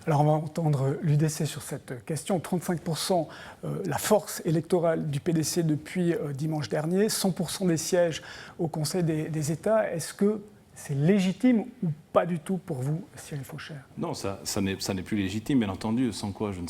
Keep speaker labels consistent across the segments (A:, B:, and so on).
A: Alors on va entendre l'UDC sur cette question. 35% la force électorale du PDC depuis dimanche dernier, 100% des sièges au Conseil des États. Est-ce que c'est légitime ou pas du tout pour vous, Cyril Fauchère?
B: Non, ça n'est plus légitime, bien entendu, sans quoi je ne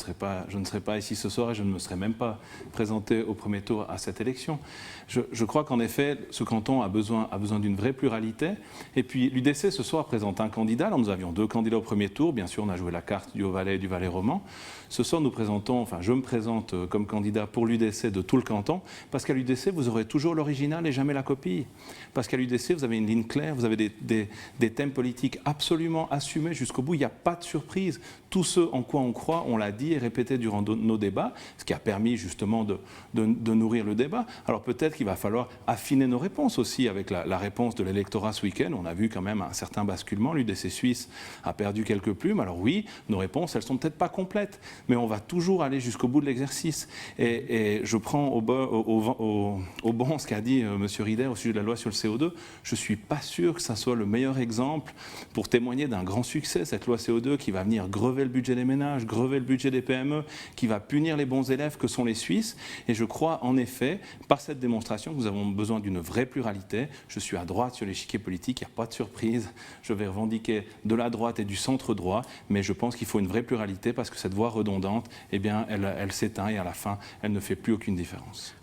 B: serais pas ici ce soir et je ne me serais même pas présenté au premier tour à cette élection. Je crois qu'en effet, ce canton a besoin d'une vraie pluralité. Et puis l'UDC ce soir présente un candidat. Alors, nous avions 2 candidats au premier tour. Bien sûr, on a joué la carte du Haut-Valais et du Valais-Roman. Ce soir, je me présente comme candidat pour l'UDC de tout le canton, parce qu'à l'UDC, vous aurez toujours l'original et jamais la copie. Parce qu'à l'UDC, vous avez une ligne claire, vous avez des thèmes politiques absolument assumés jusqu'au bout. Il n'y a pas de surprise. Tout ce en quoi on croit, on l'a dit et répété durant nos débats, ce qui a permis justement de nourrir le débat. Alors peut-être qu'il va falloir affiner nos réponses aussi avec la réponse de l'électorat ce week-end. On a vu quand même un certain basculement. L'UDC suisse a perdu quelques plumes. Alors oui, nos réponses, elles ne sont peut-être pas complètes, mais on va toujours aller jusqu'au bout de l'exercice. Et je prends au bon ce qu'a dit M. Rieder au sujet de la loi sur le CO2. Je ne suis pas sûr que ça soit le meilleur exemple pour témoigner d'un grand succès, cette loi CO2 qui va venir grever le budget des ménages, grever le budget des PME, qui va punir les bons élèves que sont les Suisses. Et je crois en effet, par cette démonstration, que nous avons besoin d'une vraie pluralité. Je suis à droite sur l'échiquier politique, il n'y a pas de surprise. Je vais revendiquer de la droite et du centre droit, mais je pense qu'il faut une vraie pluralité parce que cette voie redondante, eh bien, elle s'éteint et à la fin, elle ne fait plus aucune différence.